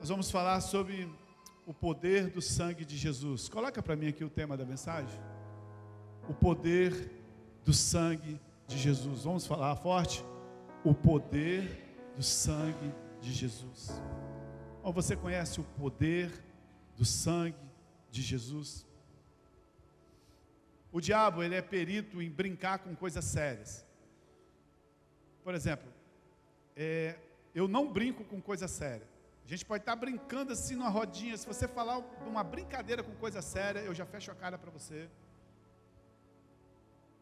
Nós vamos falar sobre o poder do sangue de Jesus. Coloca para mim aqui o tema da mensagem. O poder do sangue de Jesus. Vamos falar forte? O poder do sangue de Jesus. Ou você conhece o poder do sangue de Jesus? O diabo, ele é perito em brincar com coisas sérias. Por exemplo, eu não brinco com coisa séria. A gente pode estar brincando assim numa rodinha. Se você falar de uma brincadeira com coisa séria, eu já fecho a cara para você.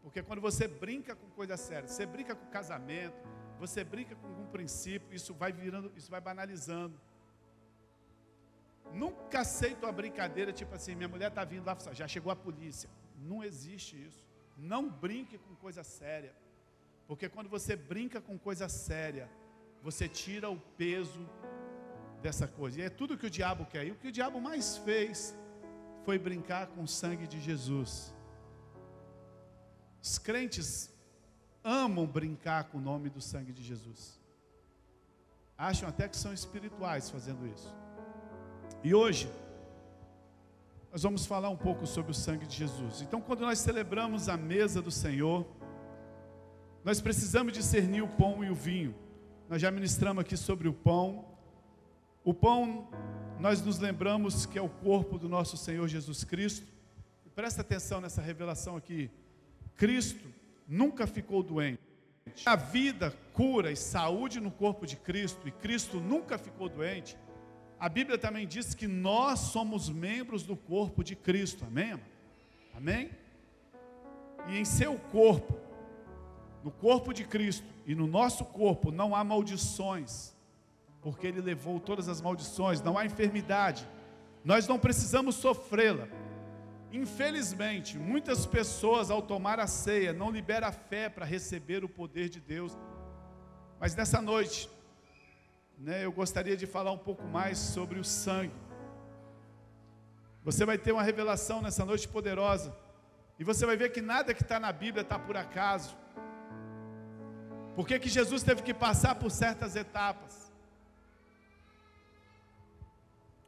Porque quando você brinca com coisa séria, você brinca com casamento, você brinca com um princípio, isso vai virando, isso vai banalizando. Nunca aceito uma brincadeira tipo assim, minha mulher está vindo lá, já chegou a polícia. Não existe isso. Não brinque com coisa séria. Porque quando você brinca com coisa séria, você tira o peso dessa coisa. E é tudo que o diabo quer. E o que o diabo mais fez foi brincar com o sangue de Jesus. Os crentes amam brincar com o nome do sangue de Jesus. Acham até que são espirituais fazendo isso. E hoje nós vamos falar um pouco sobre o sangue de Jesus. Então, quando nós celebramos a mesa do Senhor, nós precisamos discernir o pão e o vinho. Nós já ministramos aqui sobre o pão. O pão, nós nos lembramos que é o corpo do nosso Senhor Jesus Cristo. E presta atenção nessa revelação aqui. Cristo nunca ficou doente. A vida, cura e saúde no corpo de Cristo, e Cristo nunca ficou doente. A Bíblia também diz que nós somos membros do corpo de Cristo. Amém? Amém? E em seu corpo, no corpo de Cristo e no nosso corpo, não há maldições, porque Ele levou todas as maldições, não há enfermidade, nós não precisamos sofrê-la. Infelizmente, muitas pessoas ao tomar a ceia não liberam a fé para receber o poder de Deus. Mas nessa noite, eu gostaria de falar um pouco mais sobre o sangue. Você vai ter uma revelação nessa noite poderosa, e você vai ver que nada que está na Bíblia está por acaso. Por que Jesus teve que passar por certas etapas?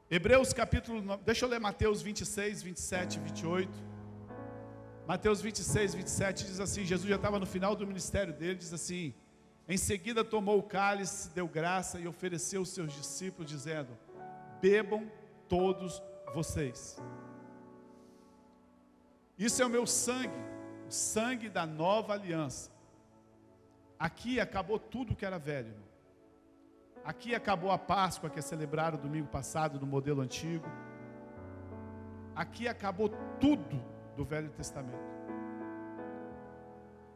Hebreus capítulo 9, deixa eu ler Mateus 26, 27 e 28. Mateus 26, 27 diz assim, Jesus já estava no final do ministério dele, diz assim: em seguida tomou o cálice, deu graça e ofereceu aos seus discípulos, dizendo: bebam todos vocês. Isso é o meu sangue, o sangue da nova aliança. Aqui acabou tudo que era velho, irmão. Aqui acabou a Páscoa que é celebrada domingo passado no modelo antigo. Aqui acabou tudo do Velho Testamento.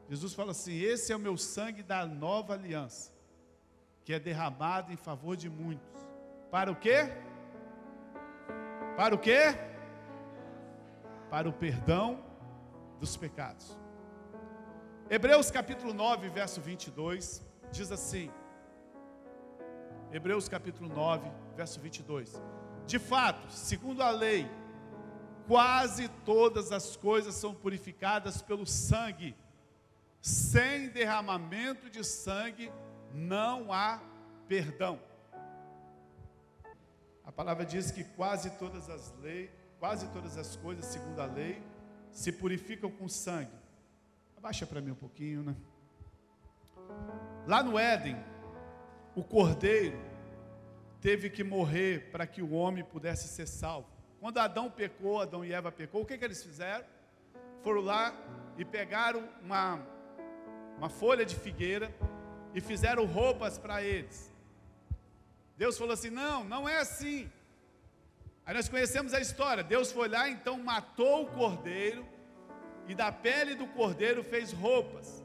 Jesus fala assim: esse é o meu sangue da nova aliança, que é derramado em favor de muitos. Para o quê? Para o quê? Para o perdão dos pecados. Hebreus capítulo 9, verso 22, diz assim, Hebreus capítulo 9, verso 22. De fato, segundo a lei, quase todas as coisas são purificadas pelo sangue. Sem derramamento de sangue não há perdão. A palavra diz que quase todas as coisas, segundo a lei, se purificam com sangue. Abaixa para mim um pouquinho, né? Lá no Éden, o cordeiro teve que morrer para que o homem pudesse ser salvo. Quando Adão pecou, Adão e Eva pecou, o que eles fizeram? Foram lá e pegaram uma folha de figueira e fizeram roupas para eles. Deus falou assim: não é assim. Aí nós conhecemos a história. Deus foi lá, então matou o cordeiro e da pele do cordeiro fez roupas.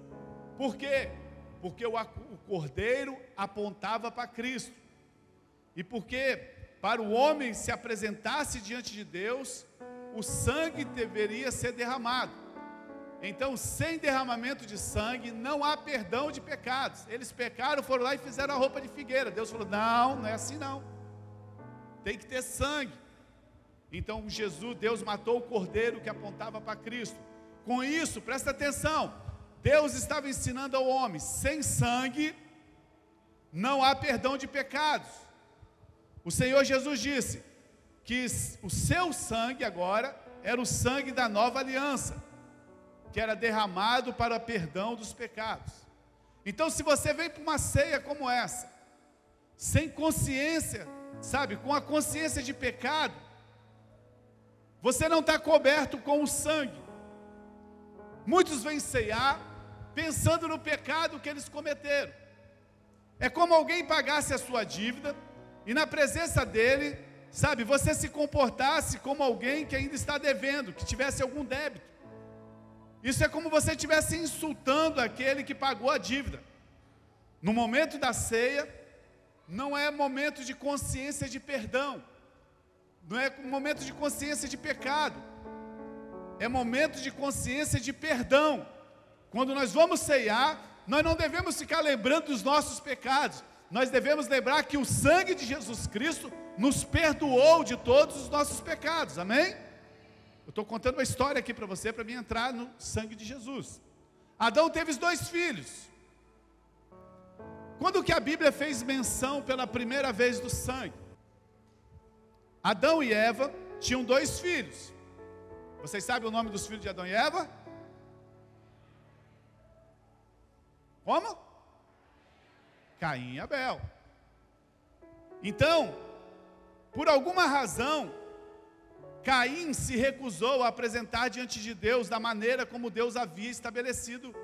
Por quê? Porque o cordeiro apontava para Cristo. E porque para o homem se apresentasse diante de Deus, o sangue deveria ser derramado. Então, sem derramamento de sangue, não há perdão de pecados. Eles pecaram, foram lá e fizeram a roupa de figueira. Deus falou: não é assim não. Tem que ter sangue. Então, Deus matou o cordeiro que apontava para Cristo. Com isso, presta atenção, Deus estava ensinando ao homem: sem sangue, não há perdão de pecados. O Senhor Jesus disse que o seu sangue agora era o sangue da nova aliança, que era derramado para o perdão dos pecados. Então, se você vem para uma ceia como essa, sem consciência, sabe, com a consciência de pecado, você não está coberto com o sangue. Muitos vêm ceiar pensando no pecado que eles cometeram. É como alguém pagasse a sua dívida e na presença dele, sabe, você se comportasse como alguém que ainda está devendo, que tivesse algum débito. Isso é como você estivesse insultando aquele que pagou a dívida. No momento da ceia, não é momento de consciência de perdão, não é momento de consciência de pecado, é momento de consciência de perdão. Quando nós vamos ceiar, nós não devemos ficar lembrando dos nossos pecados, nós devemos lembrar que o sangue de Jesus Cristo nos perdoou de todos os nossos pecados, amém? Eu estou contando uma história aqui para você, para mim entrar no sangue de Jesus. Adão teve 2 filhos. Quando que a Bíblia fez menção pela primeira vez do sangue? Adão e Eva tinham 2 filhos. Vocês sabem o nome dos filhos de Adão e Eva? Como? Caim e Abel. Então, por alguma razão, Caim se recusou a apresentar diante de Deus da maneira como Deus havia estabelecido.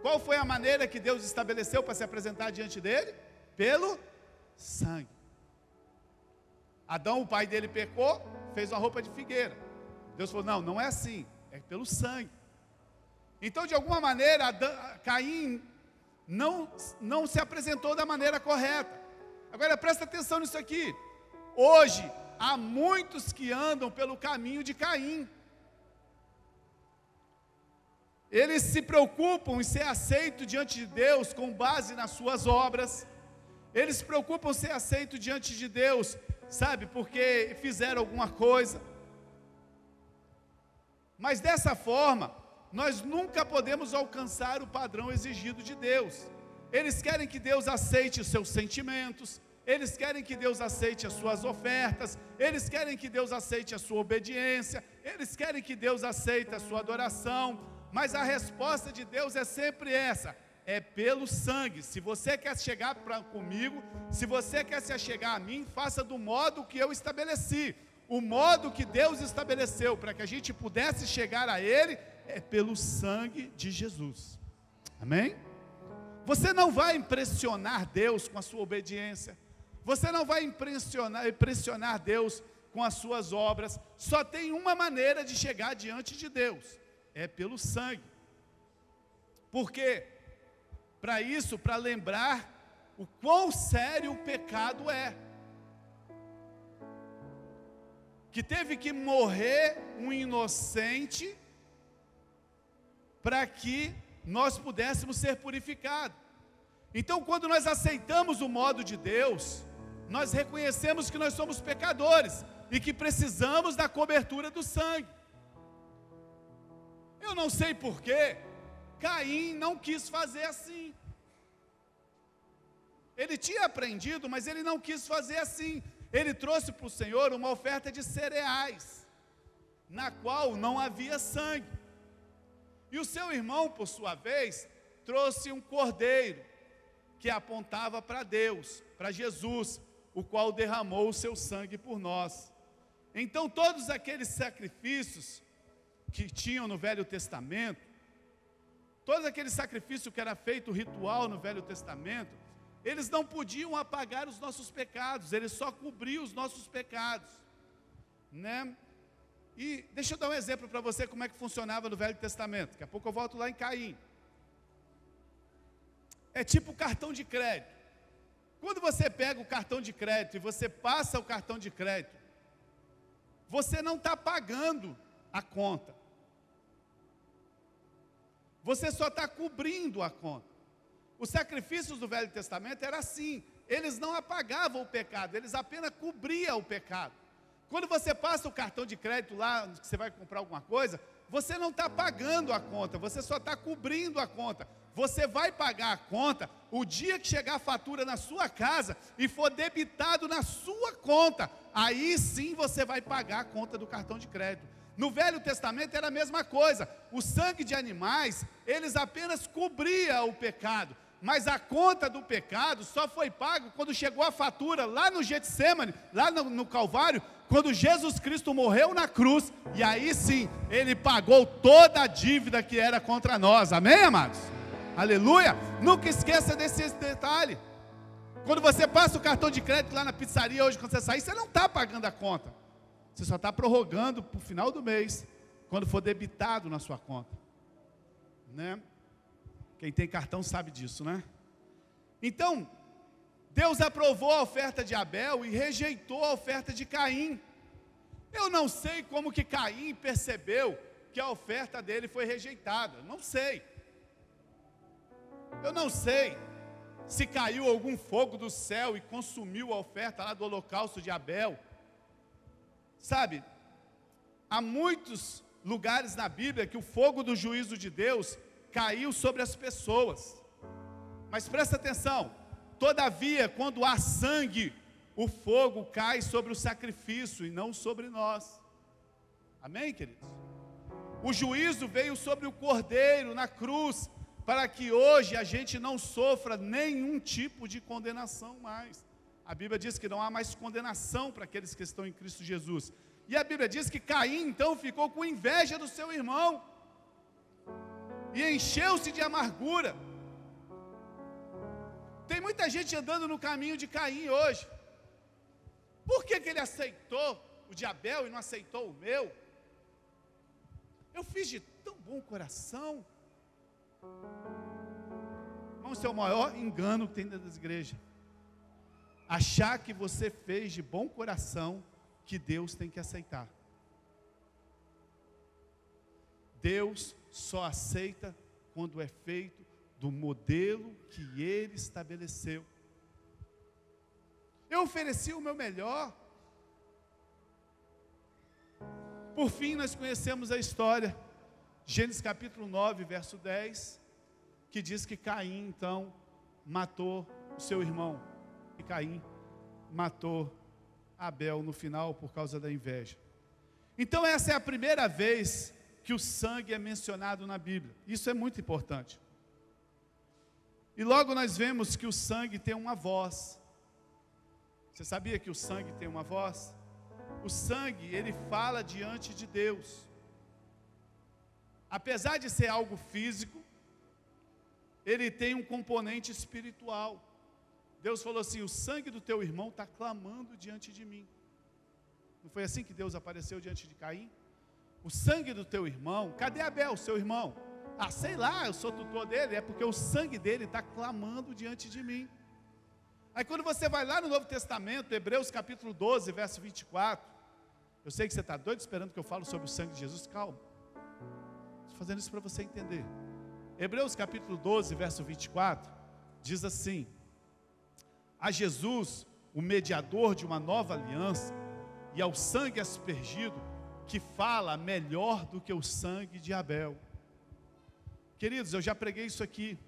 Qual foi a maneira que Deus estabeleceu para se apresentar diante dele? Pelo sangue. Adão, o pai dele, pecou, fez uma roupa de figueira. Deus falou, não, não é assim, é pelo sangue. Então, de alguma maneira, Caim não se apresentou da maneira correta. Agora, presta atenção nisso aqui. Hoje, há muitos que andam pelo caminho de Caim. Eles se preocupam em ser aceito diante de Deus com base nas suas obras. Eles se preocupam em ser aceito diante de Deus, sabe, porque fizeram alguma coisa. Mas dessa forma, nós nunca podemos alcançar o padrão exigido de Deus. Eles querem que Deus aceite os seus sentimentos, eles querem que Deus aceite as suas ofertas, eles querem que Deus aceite a sua obediência, eles querem que Deus aceite a sua adoração, mas a resposta de Deus é sempre essa, é pelo sangue. Se você quer chegar comigo, se você quer se achegar a mim, faça do modo que eu estabeleci. O modo que Deus estabeleceu para que a gente pudesse chegar a Ele é pelo sangue de Jesus. Amém? Você não vai impressionar Deus com a sua obediência. Você não vai impressionar Deus com as suas obras. Só tem uma maneira de chegar diante de Deus. É pelo sangue. Por quê? Para isso, para lembrar o quão sério o pecado é. Que teve que morrer um inocente para que nós pudéssemos ser purificados. Então, quando nós aceitamos o modo de Deus, nós reconhecemos que nós somos pecadores e que precisamos da cobertura do sangue. Eu não sei porquê, Caim não quis fazer assim. Ele tinha aprendido, mas ele não quis fazer assim. Ele trouxe para o Senhor uma oferta de cereais, na qual não havia sangue. E o seu irmão, por sua vez, trouxe um cordeiro, que apontava para Deus, para Jesus, o qual derramou o seu sangue por nós. Então, todos aqueles sacrifícios que tinham no Velho Testamento, todos aqueles sacrifícios que era feito ritual no Velho Testamento, eles não podiam apagar os nossos pecados, eles só cobriam os nossos pecados, né? E deixa eu dar um exemplo para você como é que funcionava no Velho Testamento. Daqui a pouco eu volto lá em Caim. É tipo cartão de crédito. Quando você pega o cartão de crédito e você passa o cartão de crédito, você não está pagando a conta. Você só está cobrindo a conta. Os sacrifícios do Velho Testamento eram assim, eles não apagavam o pecado, eles apenas cobriam o pecado. Quando você passa o cartão de crédito lá, que você vai comprar alguma coisa, você não está pagando a conta, você só está cobrindo a conta. você vai pagar a conta o dia que chegar a fatura na sua casa e for debitado na sua conta, aí sim você vai pagar a conta do cartão de crédito. No Velho Testamento era a mesma coisa, o sangue de animais, eles apenas cobriam o pecado, mas a conta do pecado só foi paga quando chegou a fatura lá no Getsemane, lá no Calvário, quando Jesus Cristo morreu na cruz, e aí sim, ele pagou toda a dívida que era contra nós, amém, amados? Aleluia! Nunca esqueça desse detalhe. Quando você passa o cartão de crédito lá na pizzaria hoje, quando você sair, você não está pagando a conta, você só está prorrogando para o final do mês, quando for debitado na sua conta, né? Quem tem cartão sabe disso, né? Então, Deus aprovou a oferta de Abel e rejeitou a oferta de Caim. Eu não sei como que Caim percebeu que a oferta dele foi rejeitada, não sei. Eu não sei se caiu algum fogo do céu e consumiu a oferta lá do holocausto de Abel. Sabe, há muitos lugares na Bíblia que o fogo do juízo de Deus caiu sobre as pessoas. Mas presta atenção, todavia, quando há sangue, o fogo cai sobre o sacrifício e não sobre nós. Amém, queridos? O juízo veio sobre o Cordeiro na cruz, para que hoje a gente não sofra nenhum tipo de condenação mais. A Bíblia diz que não há mais condenação para aqueles que estão em Cristo Jesus. E a Bíblia diz que Caim então ficou com inveja do seu irmão e encheu-se de amargura. Tem muita gente andando no caminho de Caim hoje. Por que ele aceitou o de Abel e não aceitou o meu? Eu fiz de tão bom coração. Irmão, esse é o maior engano que tem dentro das igrejas. Achar que você fez de bom coração, que Deus tem que aceitar. Deus só aceita quando é feito do modelo que Ele estabeleceu. Eu ofereci o meu melhor. Por fim, nós conhecemos a história, Gênesis capítulo 9, verso 10, que diz que Caim, então, matou o seu irmão. E Caim matou Abel no final por causa da inveja. Então essa é a primeira vez que o sangue é mencionado na Bíblia. Isso é muito importante. E logo nós vemos que o sangue tem uma voz. Você sabia que o sangue tem uma voz? O sangue, ele fala diante de Deus. Apesar de ser algo físico, ele tem um componente espiritual. Deus falou assim: o sangue do teu irmão está clamando diante de mim. Não foi assim que Deus apareceu diante de Caim? O sangue do teu irmão, cadê Abel, seu irmão? Ah, sei lá, eu sou tutor dele, é porque o sangue dele está clamando diante de mim. Aí quando você vai lá no Novo Testamento, Hebreus capítulo 12, verso 24, eu sei que você está doido esperando que eu falo sobre o sangue de Jesus, calma. Estou fazendo isso para você entender. Hebreus capítulo 12, verso 24, diz assim: a Jesus, o mediador de uma nova aliança, e ao sangue aspergido, que fala melhor do que o sangue de Abel. Queridos, eu já preguei isso aqui.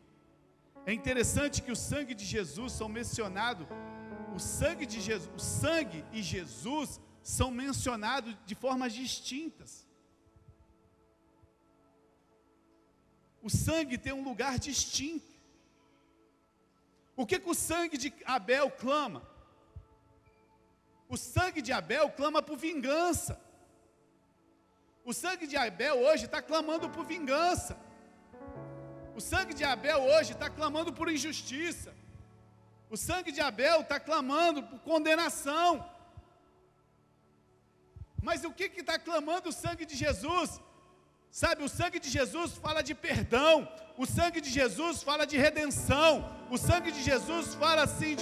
É interessante que o sangue de Jesus são mencionados, o sangue e Jesus são mencionados de formas distintas. O sangue tem um lugar distinto. O que o sangue de Abel clama? O sangue de Abel clama por vingança. O sangue de Abel hoje está clamando por vingança. O sangue de Abel hoje está clamando por injustiça. O sangue de Abel está clamando por condenação. Mas o que está clamando o sangue de Jesus? Sabe, o sangue de Jesus fala de perdão, o sangue de Jesus fala de redenção, o sangue de Jesus fala assim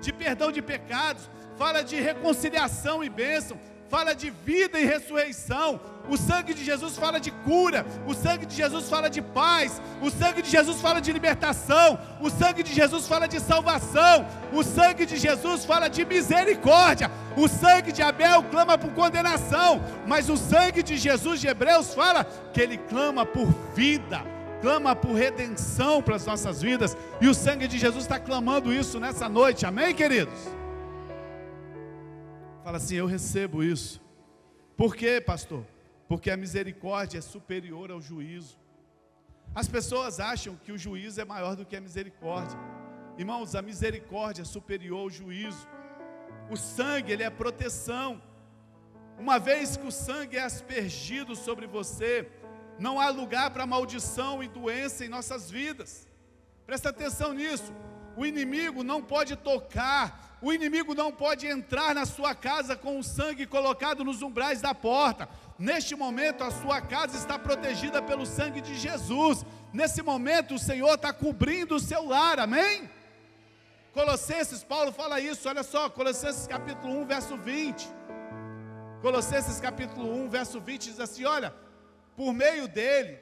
de perdão de pecados, fala de reconciliação e bênção, fala de vida e ressurreição. O sangue de Jesus fala de cura, o sangue de Jesus fala de paz, o sangue de Jesus fala de libertação, o sangue de Jesus fala de salvação, o sangue de Jesus fala de misericórdia. O sangue de Abel clama por condenação, mas o sangue de Jesus de Hebreus fala que ele clama por vida, clama por redenção para as nossas vidas, e o sangue de Jesus está clamando isso nessa noite, amém, queridos? Fala assim: eu recebo isso. Por quê, pastor? Porque a misericórdia é superior ao juízo. As pessoas acham que o juízo é maior do que a misericórdia. Irmãos, a misericórdia é superior ao juízo. O sangue, ele é proteção. Uma vez que o sangue é aspergido sobre você, não há lugar para maldição e doença em nossas vidas. Presta atenção nisso. O inimigo não pode tocar, o inimigo não pode entrar na sua casa com o sangue colocado nos umbrais da porta. Neste momento a sua casa está protegida pelo sangue de Jesus. Nesse momento o Senhor está cobrindo o seu lar, amém? Colossenses, Paulo fala isso, olha só, Colossenses capítulo 1, verso 20. Colossenses capítulo 1, verso 20 diz assim: olha, por meio dele,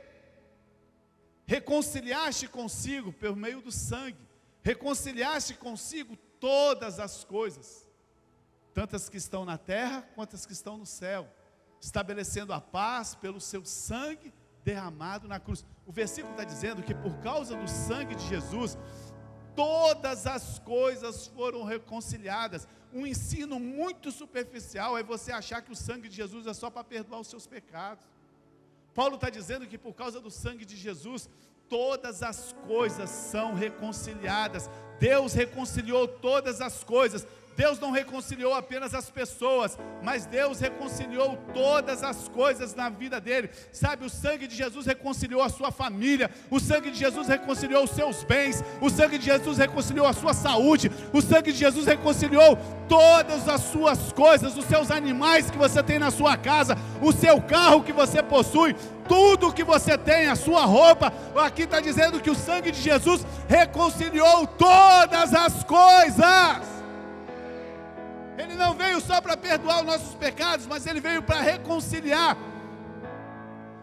reconciliaste consigo, por meio do sangue, reconciliaste consigo todas as coisas, tantas que estão na terra, quantas que estão no céu, estabelecendo a paz pelo seu sangue derramado na cruz. O versículo está dizendo que por causa do sangue de Jesus, todas as coisas foram reconciliadas. Um ensino muito superficial é você achar que o sangue de Jesus é só para perdoar os seus pecados. Paulo está dizendo que por causa do sangue de Jesus, todas as coisas são reconciliadas. Deus reconciliou todas as coisas. Deus não reconciliou apenas as pessoas, mas Deus reconciliou todas as coisas na vida dele. Sabe, o sangue de Jesus reconciliou a sua família, o sangue de Jesus reconciliou os seus bens, o sangue de Jesus reconciliou a sua saúde, o sangue de Jesus reconciliou todas as suas coisas, os seus animais que você tem na sua casa, o seu carro que você possui, tudo que você tem, a sua roupa. Aqui está dizendo que o sangue de Jesus reconciliou todas as coisas. Ele não veio só para perdoar os nossos pecados, mas ele veio para reconciliar.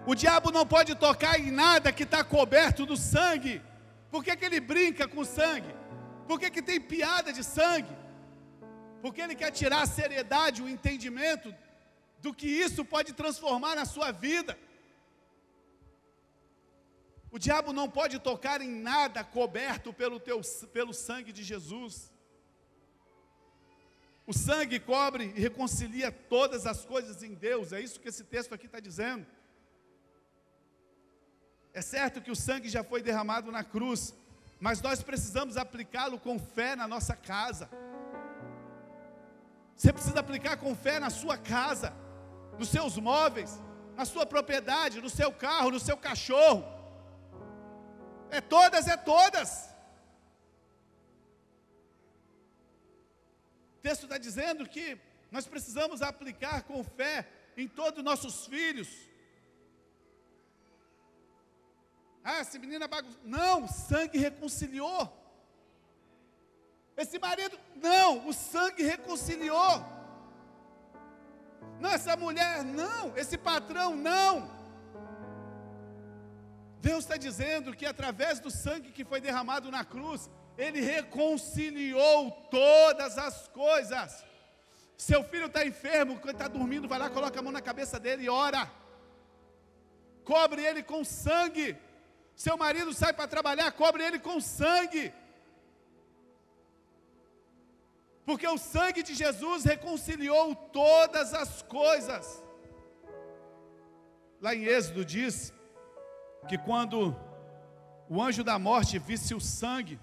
O diabo não pode tocar em nada que está coberto do sangue. Por que ele brinca com sangue? Por que tem piada de sangue? Porque ele quer tirar a seriedade, o entendimento do que isso pode transformar na sua vida. O diabo não pode tocar em nada coberto pelo sangue de Jesus. O sangue cobre e reconcilia todas as coisas em Deus. É isso que esse texto aqui está dizendo. É certo que o sangue já foi derramado na cruz, mas nós precisamos aplicá-lo com fé na nossa casa. Você precisa aplicar com fé na sua casa, nos seus móveis, na sua propriedade, no seu carro, no seu cachorro. É todas. O texto está dizendo que nós precisamos aplicar com fé em todos os nossos filhos. Ah, essa menina bagunça. Não, o sangue reconciliou. Esse marido, não, o sangue reconciliou. Não, essa mulher, não, esse patrão, não. Deus está dizendo que através do sangue que foi derramado na cruz, Ele reconciliou todas as coisas. Seu filho está enfermo, quando está dormindo, vai lá, coloca a mão na cabeça dele e ora. Cobre ele com sangue. Seu marido sai para trabalhar, cobre ele com sangue. Porque o sangue de Jesus reconciliou todas as coisas. Lá em Êxodo diz que quando o anjo da morte visse o sangue,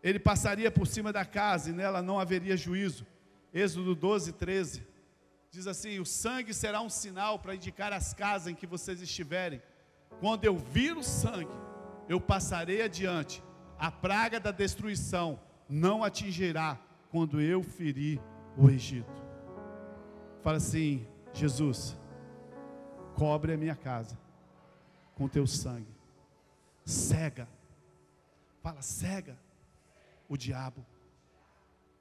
ele passaria por cima da casa e nela não haveria juízo. Êxodo 12, 13, diz assim: o sangue será um sinal para indicar as casas em que vocês estiverem. Quando eu vir o sangue, eu passarei adiante. A praga da destruição não atingirá quando eu ferir o Egito. Fala assim: Jesus, cobre a minha casa com teu sangue. Cega, fala, cega o diabo,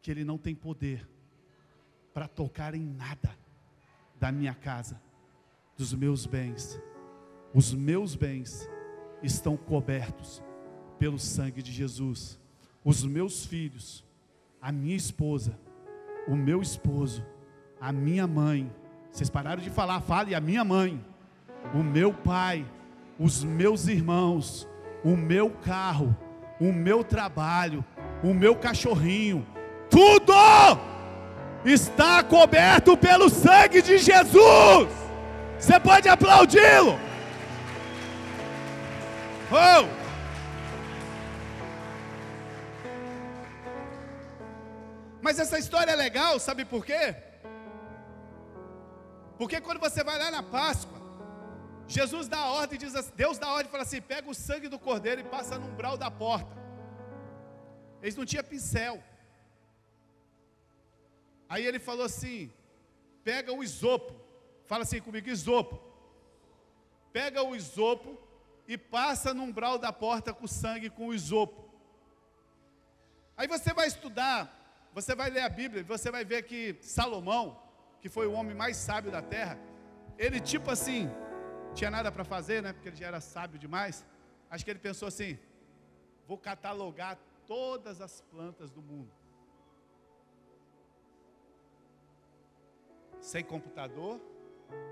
que ele não tem poder para tocar em nada da minha casa, dos meus bens. Os meus bens estão cobertos pelo sangue de Jesus. Os meus filhos, a minha esposa, o meu esposo, a minha mãe, vocês pararam de falar, fale, a minha mãe, o meu pai, os meus irmãos, o meu carro, o meu trabalho, o meu cachorrinho, tudo está coberto pelo sangue de Jesus. Você pode aplaudi-lo. Oh! Mas essa história é legal, sabe por quê? Porque quando você vai lá na Páscoa, Jesus dá a ordem, diz assim, Deus dá a ordem e fala assim: pega o sangue do cordeiro e passa no umbral da porta. Eles não tinham pincel. Aí ele falou assim: pega o isopo. Fala assim comigo, isopo. Pega o isopo e passa no umbral da porta com o sangue, com o isopo. Aí você vai estudar, você vai ler a Bíblia, você vai ver que Salomão, que foi o homem mais sábio da terra, ele tipo assim, tinha nada para fazer, né? Porque ele já era sábio demais. Acho que ele pensou assim: vou catalogar todas as plantas do mundo. Sem computador,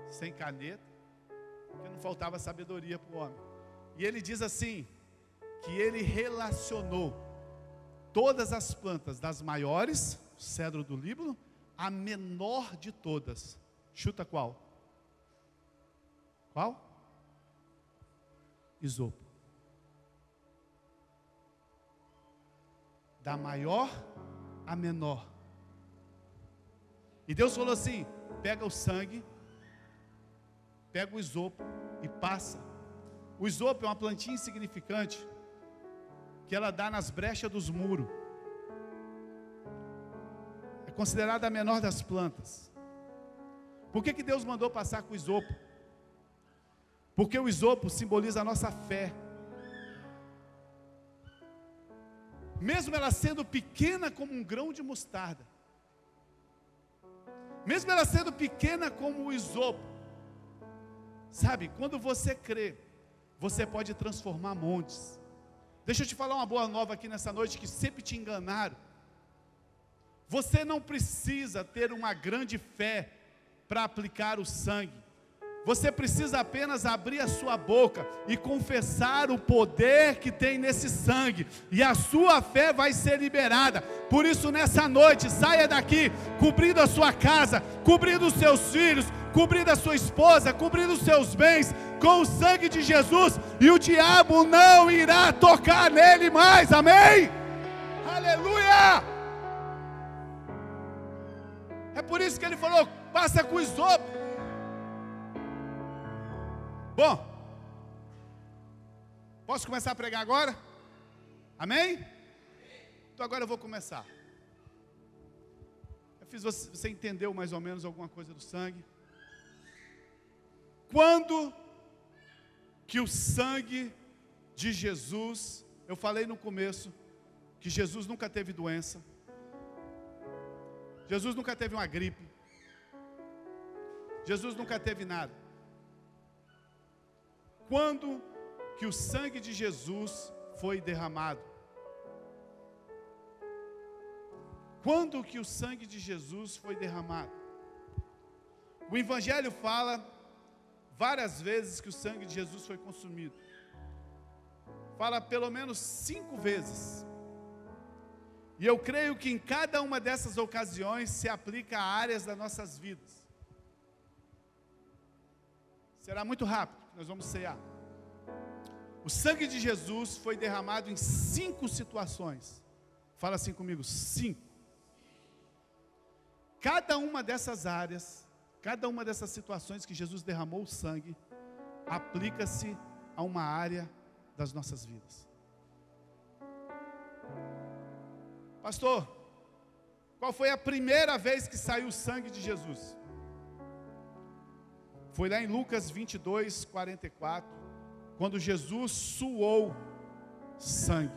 sem caneta, porque não faltava sabedoria para o homem. E ele diz assim, que ele relacionou todas as plantas, das maiores, o cedro do Líbano, a menor de todas. Chuta qual? Qual? Isopo. Da maior a menor. E Deus falou assim: pega o sangue, pega o isopo e passa. O isopo é uma plantinha insignificante, que ela dá nas brechas dos muros. É considerada a menor das plantas. Por que Deus mandou passar com o isopo? Porque o isopo simboliza a nossa fé. Mesmo ela sendo pequena como um grão de mostarda, mesmo ela sendo pequena como o isopo, sabe, quando você crê, você pode transformar montes. Deixa eu te falar uma boa nova aqui nessa noite, que sempre te enganaram. Você não precisa ter uma grande fé para aplicar o sangue. Você precisa apenas abrir a sua boca e confessar o poder que tem nesse sangue, e a sua fé vai ser liberada. Por isso, nessa noite, saia daqui cobrindo a sua casa, cobrindo os seus filhos, cobrindo a sua esposa, cobrindo os seus bens com o sangue de Jesus, e o diabo não irá tocar nele mais. Amém? Aleluia! É por isso que ele falou: passa com isopo. Bom, posso começar a pregar agora? Amém? Então agora eu vou começar. Eu fiz você entendeu mais ou menos alguma coisa do sangue? Quando que o sangue de Jesus, eu falei no começo que Jesus nunca teve doença, Jesus nunca teve uma gripe, Jesus nunca teve nada. Quando que o sangue de Jesus foi derramado? Quando que o sangue de Jesus foi derramado? O Evangelho fala várias vezes que o sangue de Jesus foi consumido. Fala pelo menos 5 vezes. E eu creio que em cada uma dessas ocasiões se aplica a áreas das nossas vidas. Será muito rápido, nós vamos cear. O sangue de Jesus foi derramado em 5 situações. Fala assim comigo, 5. Cada uma dessas áreas, cada uma dessas situações que Jesus derramou o sangue, aplica-se a uma área das nossas vidas. Pastor, qual foi a primeira vez que saiu o sangue de Jesus? Foi lá em Lucas 22, 44, quando Jesus suou sangue.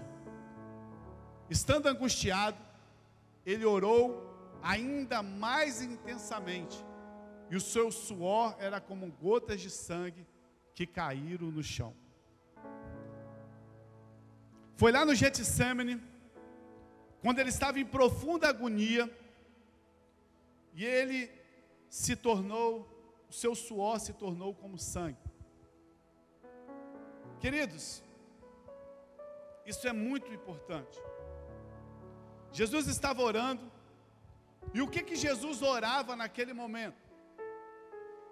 Estando angustiado, ele orou ainda mais intensamente, e o seu suor era como gotas de sangue que caíram no chão. Foi lá no Getsemane, quando ele estava em profunda agonia, e ele o seu suor se tornou como sangue. Queridos, isso é muito importante. Jesus estava orando, e o que Jesus orava naquele momento?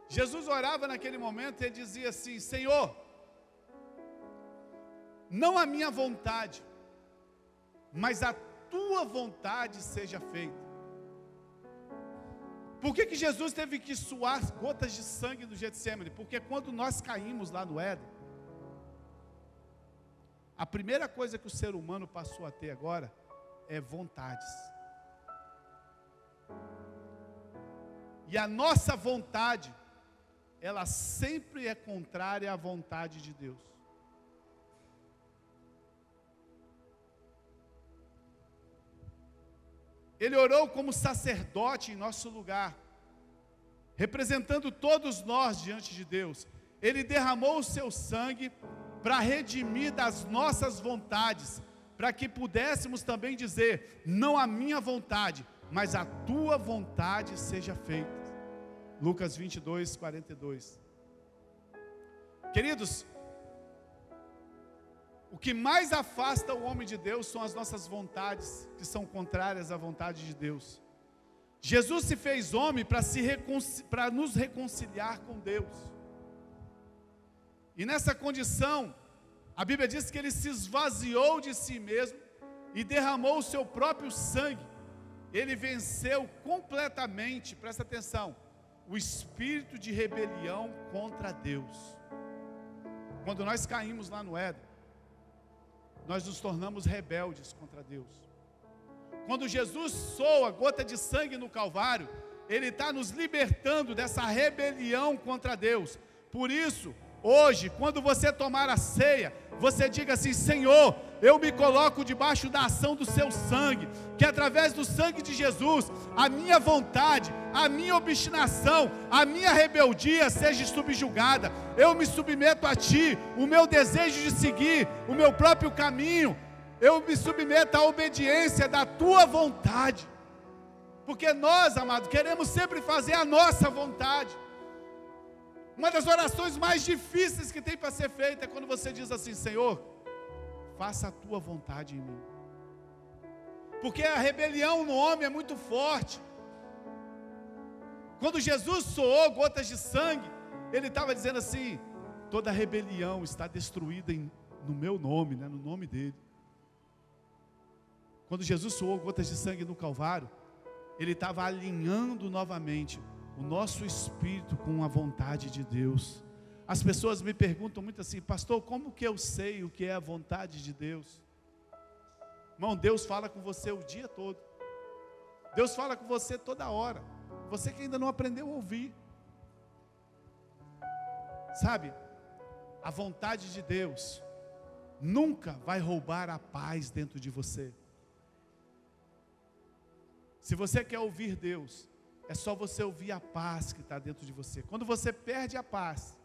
Jesus orava naquele momento e ele dizia assim: Senhor, não a minha vontade, mas a tua vontade seja feita. Por que Jesus teve que suar gotas de sangue do Getsêmani? Porque quando nós caímos lá no Éden, a primeira coisa que o ser humano passou a ter agora é vontades. E a nossa vontade, ela sempre é contrária à vontade de Deus. Ele orou como sacerdote em nosso lugar, representando todos nós diante de Deus. Ele derramou o seu sangue para redimir das nossas vontades, para que pudéssemos também dizer: não a minha vontade, mas a tua vontade seja feita. Lucas 22, 42. Queridos, o que mais afasta o homem de Deus são as nossas vontades, que são contrárias à vontade de Deus. Jesus se fez homem para nos reconciliar com Deus. E nessa condição, a Bíblia diz que ele se esvaziou de si mesmo e derramou o seu próprio sangue. Ele venceu completamente, presta atenção, o espírito de rebelião contra Deus. Quando nós caímos lá no Éden, nós nos tornamos rebeldes contra Deus. Quando Jesus soa gota de sangue no Calvário, Ele está nos libertando dessa rebelião contra Deus. Por isso, hoje, quando você tomar a ceia, você diga assim: Senhor, eu me coloco debaixo da ação do seu sangue, que através do sangue de Jesus, a minha vontade, a minha obstinação, a minha rebeldia seja subjugada. Eu me submeto a Ti, o meu desejo de seguir o meu próprio caminho, eu me submeto à obediência da Tua vontade, porque nós, amado, queremos sempre fazer a nossa vontade. Uma das orações mais difíceis que tem para ser feita é quando você diz assim: Senhor, faça a tua vontade em mim. Porque a rebelião no homem é muito forte. Quando Jesus soou gotas de sangue, Ele estava dizendo assim: toda rebelião está destruída no meu nome, no nome dEle. Quando Jesus soou gotas de sangue no Calvário, Ele estava alinhando novamente o nosso espírito com a vontade de Deus. As pessoas me perguntam muito assim: pastor, como que eu sei o que é a vontade de Deus? Irmão, Deus fala com você o dia todo. Deus fala com você toda hora. Você que ainda não aprendeu a ouvir. Sabe, a vontade de Deus nunca vai roubar a paz dentro de você. Se você quer ouvir Deus, é só você ouvir a paz que está dentro de você. Quando você perde a paz,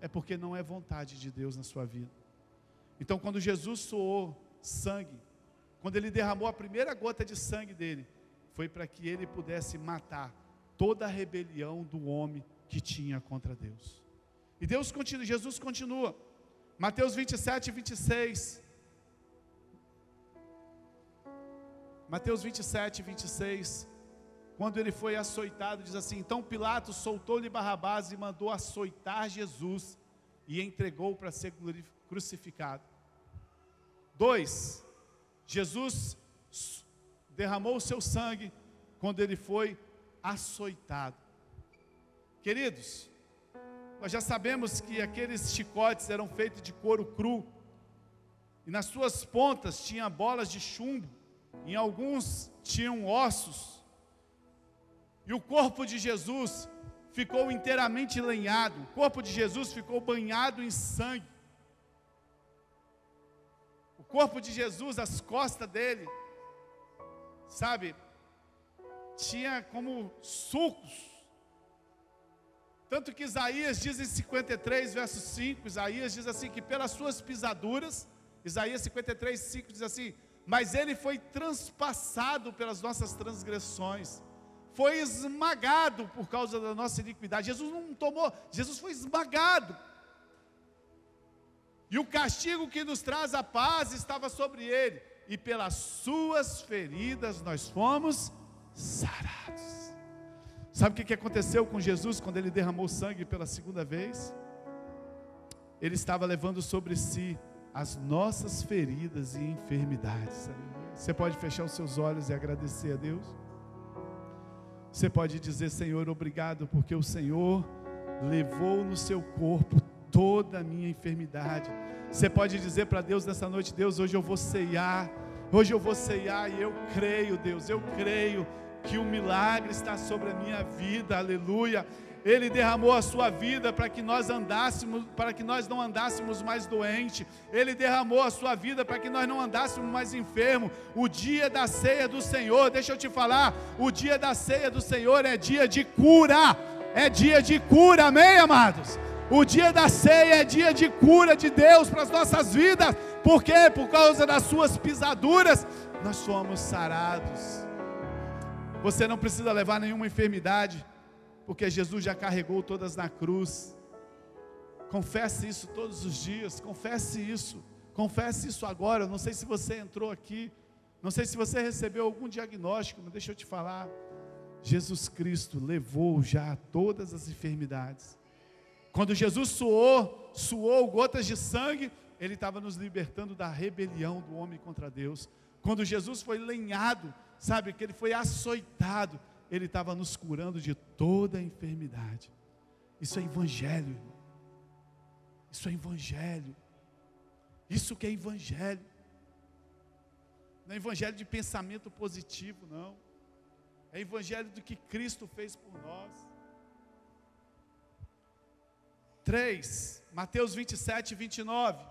é porque não é vontade de Deus na sua vida. Então, quando Jesus soou sangue, quando Ele derramou a primeira gota de sangue dele, foi para que Ele pudesse matar toda a rebelião do homem que tinha contra Deus. E Jesus continua. Mateus 27, 26. Mateus 27, 26. Quando ele foi açoitado, diz assim: então Pilatos soltou-lhe Barrabás e mandou açoitar Jesus e entregou para ser crucificado. 2. Jesus derramou o seu sangue quando ele foi açoitado. Queridos, nós já sabemos que aqueles chicotes eram feitos de couro cru, e nas suas pontas tinha bolas de chumbo, em alguns tinham ossos, e o corpo de Jesus ficou inteiramente lenhado, o corpo de Jesus ficou banhado em sangue. O corpo de Jesus, as costas dele, sabe, tinha como sulcos. Tanto que Isaías diz em 53, verso 5, Isaías diz assim, que pelas suas pisaduras, Isaías 53, 5 diz assim: mas ele foi transpassado pelas nossas transgressões, foi esmagado por causa da nossa iniquidade. Jesus não tomou, Jesus foi esmagado. E o castigo que nos traz a paz estava sobre ele, e pelas suas feridas nós fomos sarados. Sabe o que aconteceu com Jesus quando ele derramou sangue pela segunda vez? Ele estava levando sobre si as nossas feridas e enfermidades. Você pode fechar os seus olhos e agradecer a Deus? Você pode dizer: Senhor, obrigado, porque o Senhor levou no seu corpo toda a minha enfermidade. Você pode dizer para Deus nessa noite: Deus, hoje eu vou ceiar e eu creio, Deus, eu creio que o milagre está sobre a minha vida, aleluia. Ele derramou a sua vida para que nós não andássemos mais doentes. Ele derramou a sua vida para que nós não andássemos mais enfermos. O dia da ceia do Senhor, deixa eu te falar, o dia da ceia do Senhor é dia de cura. É dia de cura, amém, amados? O dia da ceia é dia de cura de Deus para as nossas vidas. Por quê? Por causa das suas pisaduras, nós somos sarados. Você não precisa levar nenhuma enfermidade, porque Jesus já carregou todas na cruz. Confesse isso todos os dias, confesse isso agora. Eu não sei se você entrou aqui, não sei se você recebeu algum diagnóstico, mas deixa eu te falar, Jesus Cristo levou já todas as enfermidades. Quando Jesus suou gotas de sangue, Ele estava nos libertando da rebelião do homem contra Deus. Quando Jesus foi lenhado, sabe, que Ele foi açoitado, Ele estava nos curando de toda a enfermidade. Isso é evangelho, irmão. Isso é evangelho. Isso que é evangelho. Não é evangelho de pensamento positivo, não. É evangelho do que Cristo fez por nós. 3, Mateus 27, 29.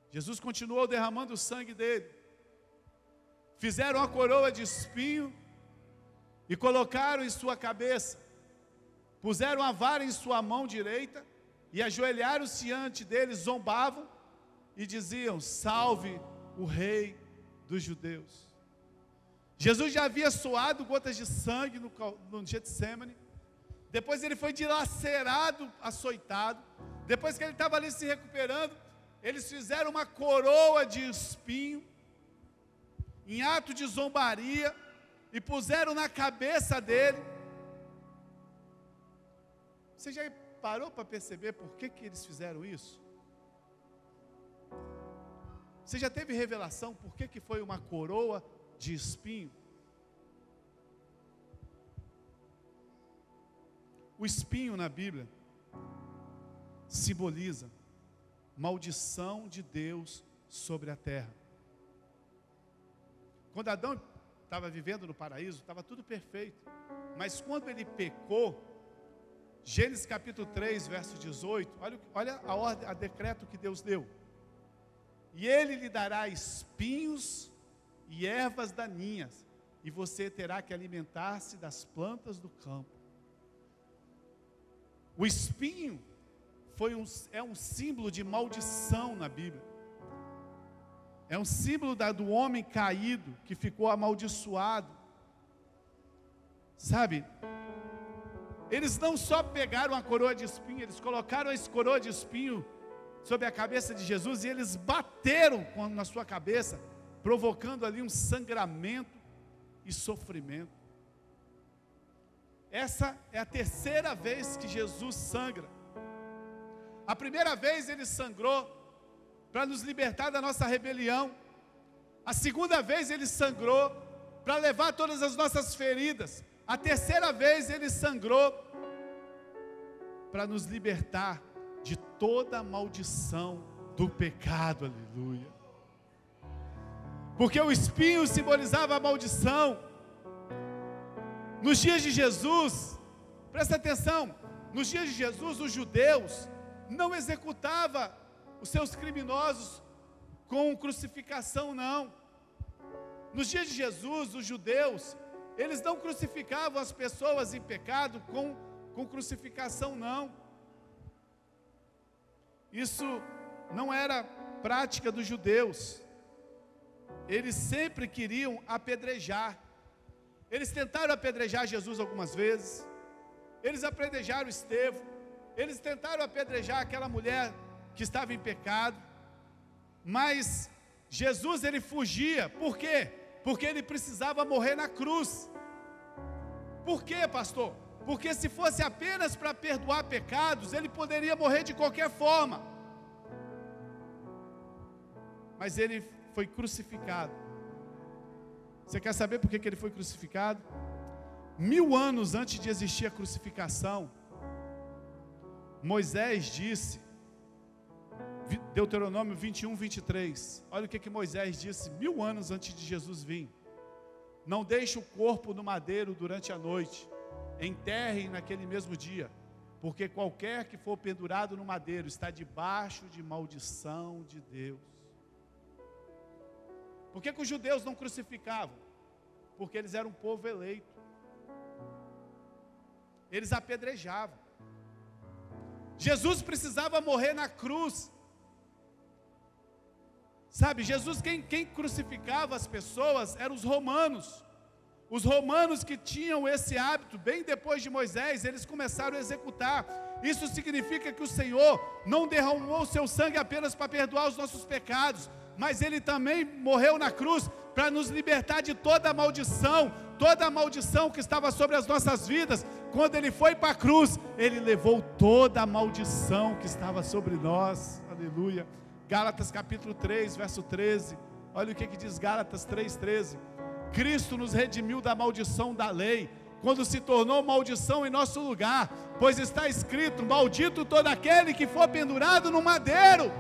Jesus continuou derramando o sangue dele. Fizeram a coroa de espinho e colocaram em sua cabeça. Puseram a vara em sua mão direita e ajoelharam-se diante dele, zombavam e diziam: salve o rei dos judeus. Jesus já havia suado gotas de sangue no Getsemane. Depois ele foi dilacerado, açoitado. Depois que ele estava ali se recuperando, eles fizeram uma coroa de espinho, em ato de zombaria, e puseram na cabeça dele. Você já parou para perceber por que eles fizeram isso? Você já teve revelação por que foi uma coroa de espinho? O espinho na Bíblia simboliza maldição de Deus sobre a terra. Quando Adão estava vivendo no paraíso, estava tudo perfeito. Mas quando ele pecou, Gênesis capítulo 3, verso 18, olha a ordem, a decreto que Deus deu. E ele lhe dará espinhos e ervas daninhas, e você terá que alimentar-se das plantas do campo. O espinho é um símbolo de maldição na Bíblia. É um símbolo do homem caído, que ficou amaldiçoado. Sabe, eles não só pegaram a coroa de espinho, eles colocaram a coroa de espinho sobre a cabeça de Jesus, e eles bateram na sua cabeça, provocando ali um sangramento e sofrimento. Essa é a terceira vez que Jesus sangra. A primeira vez ele sangrou para nos libertar da nossa rebelião. A segunda vez ele sangrou para levar todas as nossas feridas. A terceira vez ele sangrou para nos libertar de toda a maldição do pecado, aleluia. Porque o espinho simbolizava a maldição. Nos dias de Jesus, presta atenção, nos dias de Jesus, os judeus não executavam os seus criminosos com crucificação, não. Nos dias de Jesus, os judeus, eles não crucificavam as pessoas em pecado com crucificação, não. Isso não era prática dos judeus. Eles sempre queriam apedrejar. Eles tentaram apedrejar Jesus algumas vezes. Eles apedrejaram Estevão. Eles tentaram apedrejar aquela mulher que estava em pecado, mas Jesus ele fugia. Por quê? Porque ele precisava morrer na cruz. Por quê, pastor? Porque se fosse apenas para perdoar pecados, ele poderia morrer de qualquer forma. Mas ele foi crucificado. Você quer saber por que ele foi crucificado? 1000 anos antes de existir a crucificação, Moisés disse, Deuteronômio 21, 23, olha o que Moisés disse 1000 anos antes de Jesus vir: não deixe o corpo no madeiro durante a noite, enterrem naquele mesmo dia, porque qualquer que for pendurado no madeiro está debaixo de maldição de Deus. Por que os judeus não crucificavam? Porque eles eram um povo eleito, eles apedrejavam. Jesus precisava morrer na cruz. Sabe, Jesus, quem crucificava as pessoas eram os romanos. Os romanos que tinham esse hábito, bem depois de Moisés, eles começaram a executar. Isso significa que o Senhor não derramou o seu sangue apenas para perdoar os nossos pecados, mas Ele também morreu na cruz para nos libertar de toda a maldição que estava sobre as nossas vidas. Quando Ele foi para a cruz, Ele levou toda a maldição que estava sobre nós. Aleluia. Gálatas capítulo 3, verso 13, olha o que diz Gálatas 3:13. Cristo nos redimiu da maldição da lei, quando se tornou maldição em nosso lugar, pois está escrito: maldito todo aquele que for pendurado no madeiro.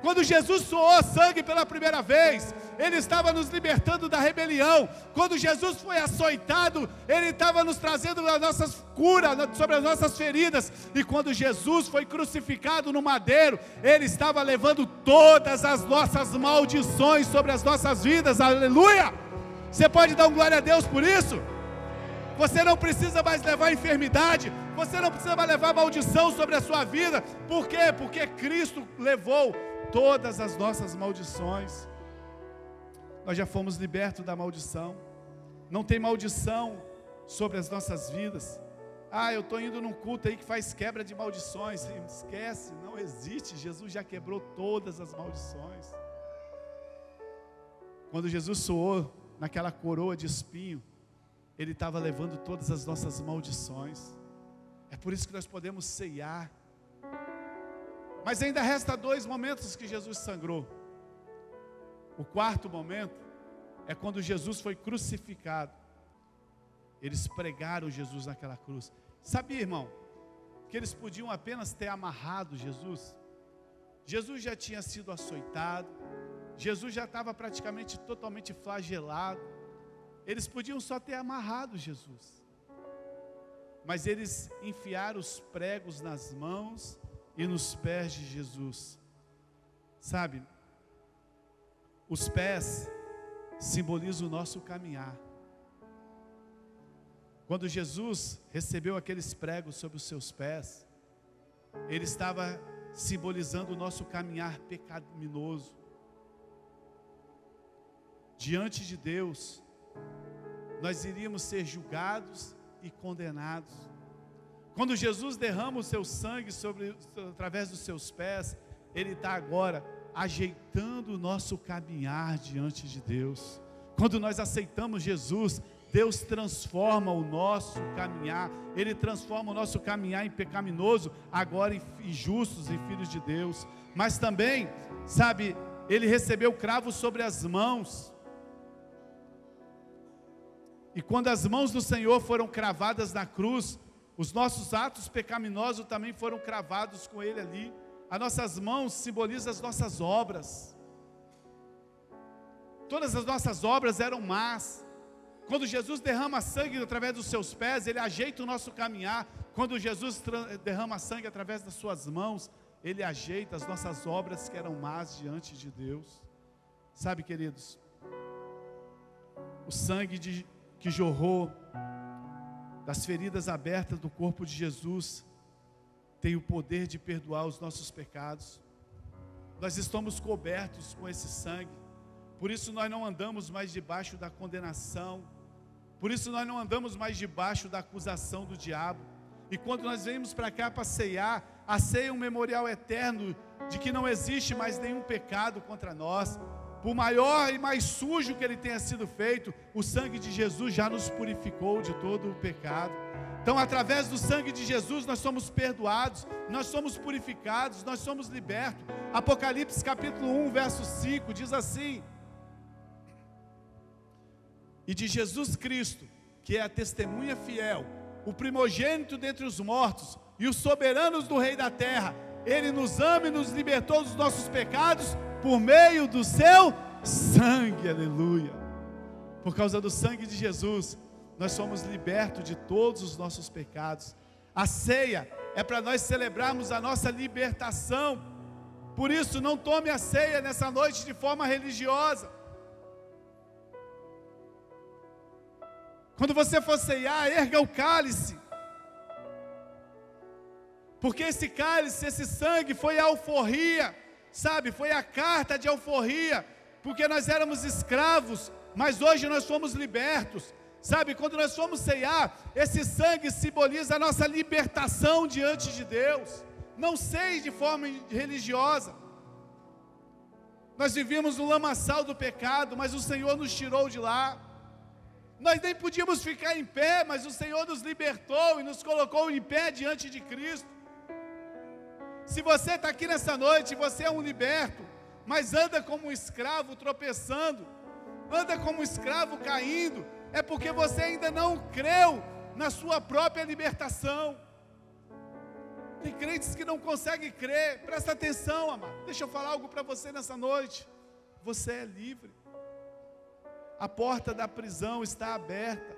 Quando Jesus suou sangue pela primeira vez, Ele estava nos libertando da rebelião. Quando Jesus foi açoitado, Ele estava nos trazendo as nossas curas, sobre as nossas feridas. E quando Jesus foi crucificado no madeiro, Ele estava levando todas as nossas maldições sobre as nossas vidas. Aleluia! Você pode dar um glória a Deus por isso? Você não precisa mais levar enfermidade, você não precisa mais levar maldição sobre a sua vida. Por quê? Porque Cristo levou todas as nossas maldições. Nós já fomos libertos da maldição. Não tem maldição sobre as nossas vidas. Eu estou indo num culto aí que faz quebra de maldições. Esquece, não existe. Jesus já quebrou todas as maldições. Quando Jesus suou naquela coroa de espinho, Ele estava levando todas as nossas maldições. É por isso que nós podemos ceiar. Mas ainda resta 2 momentos que Jesus sangrou. O quarto momento é quando Jesus foi crucificado. Eles pregaram Jesus naquela cruz. Sabia, irmão, que eles podiam apenas ter amarrado Jesus? Jesus já tinha sido açoitado, Jesus já estava praticamente totalmente flagelado. Eles podiam só ter amarrado Jesus, mas eles enfiaram os pregos nas mãos e nos pés de Jesus. Sabe, os pés simbolizam o nosso caminhar. Quando Jesus recebeu aqueles pregos sobre os seus pés, Ele estava simbolizando o nosso caminhar pecaminoso. Diante de Deus, nós iríamos ser julgados e condenados. Quando Jesus derrama o seu sangue através dos seus pés, Ele está agora ajeitando o nosso caminhar diante de Deus. Quando nós aceitamos Jesus, Deus transforma o nosso caminhar. Ele transforma o nosso caminhar em pecaminoso, agora em justos e filhos de Deus. Mas também, sabe, Ele recebeu cravos sobre as mãos. E quando as mãos do Senhor foram cravadas na cruz, os nossos atos pecaminosos também foram cravados com Ele ali. As nossas mãos simbolizam as nossas obras. Todas as nossas obras eram más. Quando Jesus derrama sangue através dos seus pés, Ele ajeita o nosso caminhar. Quando Jesus derrama sangue através das suas mãos, Ele ajeita as nossas obras que eram más diante de Deus. Sabe, queridos, o sangue que jorrou das feridas abertas do corpo de Jesus tem o poder de perdoar os nossos pecados. Nós estamos cobertos com esse sangue. Por isso nós não andamos mais debaixo da condenação. Por isso nós não andamos mais debaixo da acusação do diabo. E quando nós vemos para cá para ceiar, a ceia é um memorial eterno de que não existe mais nenhum pecado contra nós. Por maior e mais sujo que ele tenha sido feito, o sangue de Jesus já nos purificou de todo o pecado. Então, através do sangue de Jesus, nós somos perdoados, nós somos purificados, nós somos libertos. Apocalipse capítulo 1, verso 5, diz assim: e de Jesus Cristo, que é a testemunha fiel, o primogênito dentre os mortos, e os soberanos do Rei da Terra, Ele nos ama e nos libertou dos nossos pecados, por meio do seu sangue, aleluia. Por causa do sangue de Jesus, nós somos libertos de todos os nossos pecados. A ceia é para nós celebrarmos a nossa libertação. Por isso, não tome a ceia nessa noite de forma religiosa. Quando você for ceiar, erga o cálice, porque esse cálice, esse sangue foi a alforria, sabe, foi a carta de alforria, porque nós éramos escravos, mas hoje nós fomos libertos, sabe, quando nós fomos ceiar, esse sangue simboliza a nossa libertação diante de Deus. Não sei de forma religiosa, nós vivíamos no lamaçal do pecado, mas o Senhor nos tirou de lá. Nós nem podíamos ficar em pé, mas o Senhor nos libertou e nos colocou em pé diante de Cristo. Se você está aqui nessa noite, você é um liberto, mas anda como um escravo tropeçando, anda como um escravo caindo, é porque você ainda não creu na sua própria libertação. Tem crentes que não conseguem crer. Presta atenção, amado, deixa eu falar algo para você nessa noite. Você é livre. A porta da prisão está aberta.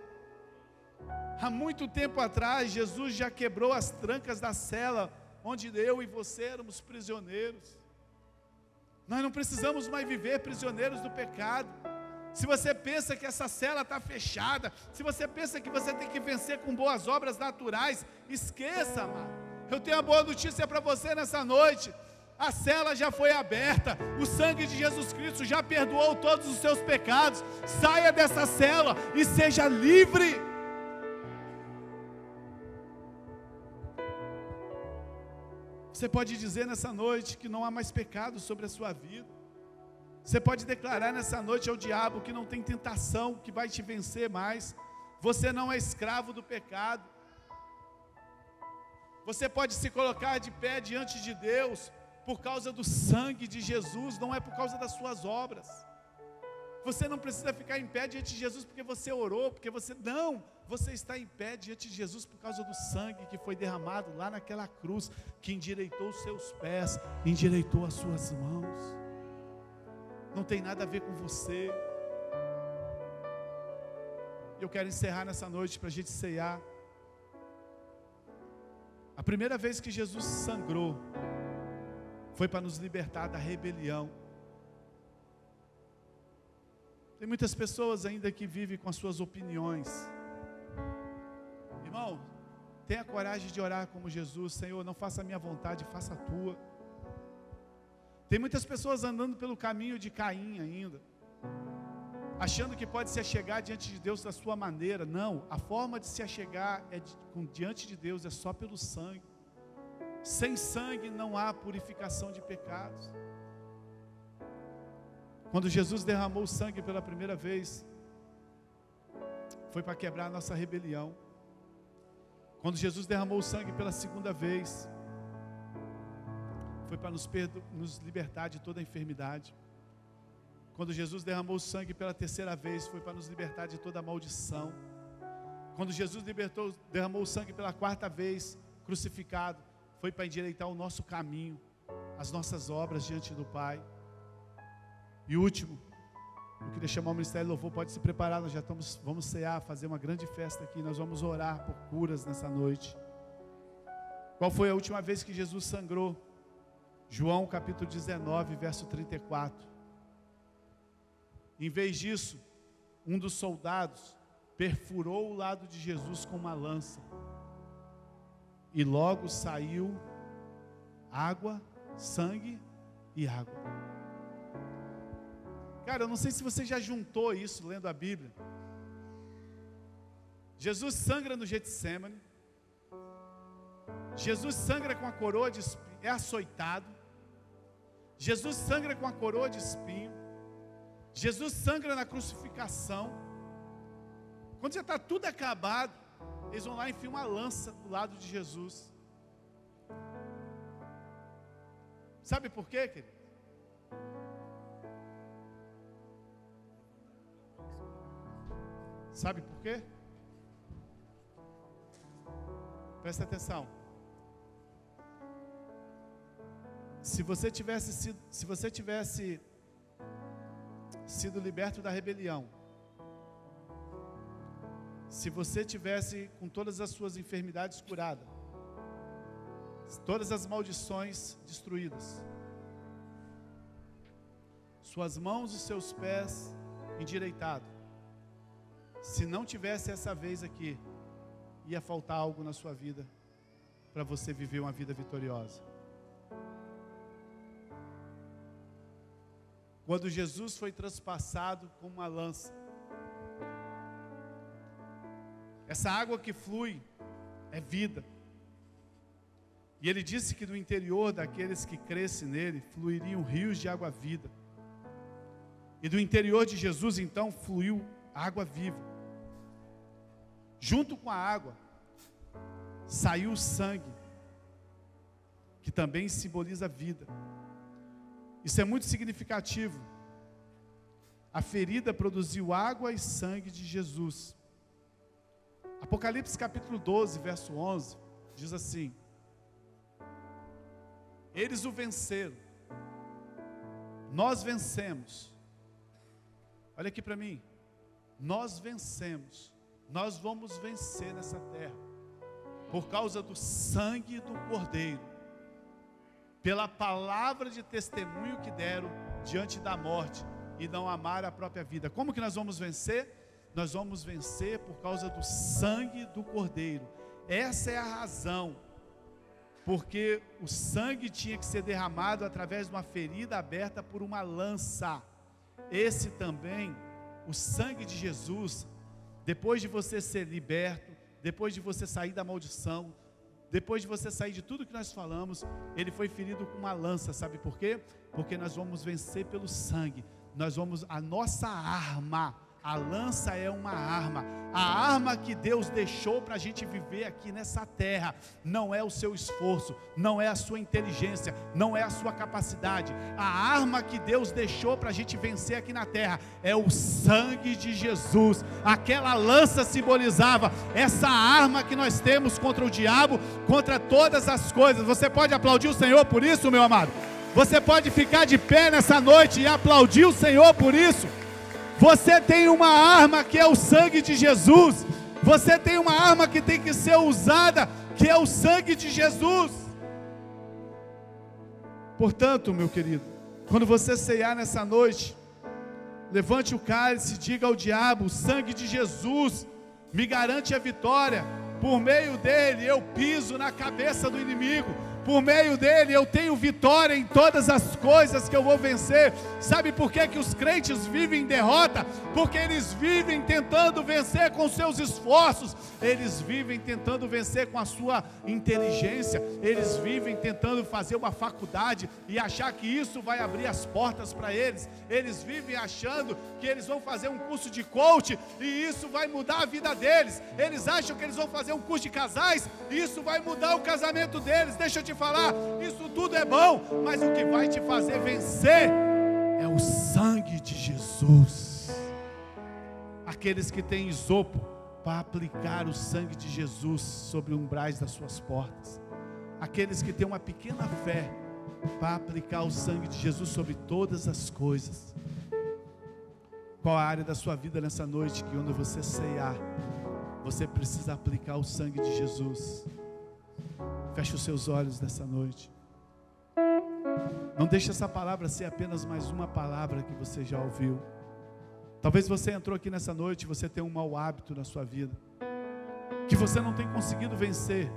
Há muito tempo atrás, Jesus já quebrou as trancas da cela onde eu e você éramos prisioneiros. Nós não precisamos mais viver prisioneiros do pecado. Se você pensa que essa cela está fechada, se você pensa que você tem que vencer com boas obras naturais, esqueça, amado. Eu tenho uma boa notícia para você nessa noite. A cela já foi aberta, o sangue de Jesus Cristo já perdoou todos os seus pecados. Saia dessa cela e seja livre. Você pode dizer nessa noite que não há mais pecado sobre a sua vida. Você pode declarar nessa noite ao diabo que não tem tentação que vai te vencer mais. Você não é escravo do pecado. Você pode se colocar de pé diante de Deus por causa do sangue de Jesus, não é por causa das suas obras. Você não precisa ficar em pé diante de Jesus porque você orou, porque você... Não, você está em pé diante de Jesus por causa do sangue que foi derramado lá naquela cruz, que endireitou os seus pés, endireitou as suas mãos. Não tem nada a ver com você. Eu quero encerrar nessa noite para a gente ceiar. A primeira vez que Jesus sangrou foi para nos libertar da rebelião. Tem muitas pessoas ainda que vivem com as suas opiniões. Irmão, tenha coragem de orar como Jesus. Senhor, não faça a minha vontade, faça a tua. Tem muitas pessoas andando pelo caminho de Caim ainda, achando que pode se achegar diante de Deus da sua maneira. Não, a forma de se achegar diante de Deus é só pelo sangue. Sem sangue não há purificação de pecados. Quando Jesus derramou o sangue pela primeira vez, foi para quebrar a nossa rebelião. Quando Jesus derramou o sangue pela segunda vez, foi para nos libertar de toda a enfermidade. Quando Jesus derramou o sangue pela terceira vez, foi para nos libertar de toda a maldição. Quando Jesus derramou o sangue pela quarta vez, crucificado, foi para endireitar o nosso caminho, as nossas obras diante do Pai. E último, eu queria chamar o Ministério do Louvor, pode se preparar, nós já vamos cear, fazer uma grande festa aqui, nós vamos orar por curas nessa noite. Qual foi a última vez que Jesus sangrou? João capítulo 19, verso 34. Em vez disso, um dos soldados perfurou o lado de Jesus com uma lança, e logo saiu água, sangue e água. Cara, eu não sei se você já juntou isso lendo a Bíblia. Jesus sangra no Getsêmani, Jesus sangra com a coroa de espinho, é açoitado. Jesus sangra com a coroa de espinho. Jesus sangra na crucificação. Quando já está tudo acabado, eles vão lá e enfiam uma lança do lado de Jesus. Sabe por quê, querido? Sabe por quê? Presta atenção. Se você tivesse sido liberto da rebelião, se você tivesse com todas as suas enfermidades curadas, todas as maldições destruídas, suas mãos e seus pés endireitados, se não tivesse essa vez aqui, ia faltar algo na sua vida para você viver uma vida vitoriosa. Quando Jesus foi transpassado com uma lança, essa água que flui é vida. E ele disse que do interior daqueles que crescem nele fluiriam rios de água viva. E do interior de Jesus então fluiu água viva. Junto com a água saiu o sangue, que também simboliza a vida. Isso é muito significativo. A ferida produziu água e sangue de Jesus. Apocalipse capítulo 12, verso 11, diz assim: eles o venceram, nós vencemos. Olha aqui para mim, nós vencemos, nós vamos vencer nessa terra, por causa do sangue do Cordeiro, pela palavra de testemunho que deram diante da morte, e não amaram a própria vida. Como que nós vamos vencer? Nós vamos vencer por causa do sangue do Cordeiro. Essa é a razão, porque o sangue tinha que ser derramado através de uma ferida aberta por uma lança. Esse também, o sangue de Jesus, depois de você ser liberto, depois de você sair da maldição, depois de você sair de tudo que nós falamos, ele foi ferido com uma lança. Sabe por quê? Porque nós vamos vencer pelo sangue. A nossa arma, a lança é uma arma. A arma que Deus deixou para a gente viver aqui nessa terra não é o seu esforço, não é a sua inteligência, não é a sua capacidade. A arma que Deus deixou para a gente vencer aqui na terra é o sangue de Jesus. Aquela lança simbolizava essa arma que nós temos contra o diabo, contra todas as coisas. Você pode aplaudir o Senhor por isso, meu amado? Você pode ficar de pé nessa noite e aplaudir o Senhor por isso. Você tem uma arma que é o sangue de Jesus. Você tem uma arma que tem que ser usada, que é o sangue de Jesus. Portanto, meu querido, quando você ceiar nessa noite, levante o cálice e diga ao diabo: o sangue de Jesus me garante a vitória. Por meio dele eu piso na cabeça do inimigo. Por meio dele eu tenho vitória em todas as coisas que eu vou vencer. Sabe por que os crentes vivem em derrota? Porque eles vivem tentando vencer com seus esforços. Eles vivem tentando vencer com a sua inteligência. Eles vivem tentando fazer uma faculdade e achar que isso vai abrir as portas para eles. Eles vivem achando que eles vão fazer um curso de coach e isso vai mudar a vida deles. Eles acham que eles vão fazer um curso de casais e isso vai mudar o casamento deles. Deixa eu te falar, isso tudo é bom, mas o que vai te fazer vencer é o sangue de Jesus. Aqueles que têm isopo para aplicar o sangue de Jesus sobre umbrais das suas portas, aqueles que têm uma pequena fé para aplicar o sangue de Jesus sobre todas as coisas. Qual a área da sua vida nessa noite que quando você ceiar, você precisa aplicar o sangue de Jesus? Feche os seus olhos nessa noite. Não deixe essa palavra ser apenas mais uma palavra que você já ouviu. Talvez você entrou aqui nessa noite e você tem um mau hábito na sua vida, que você não tem conseguido vencer.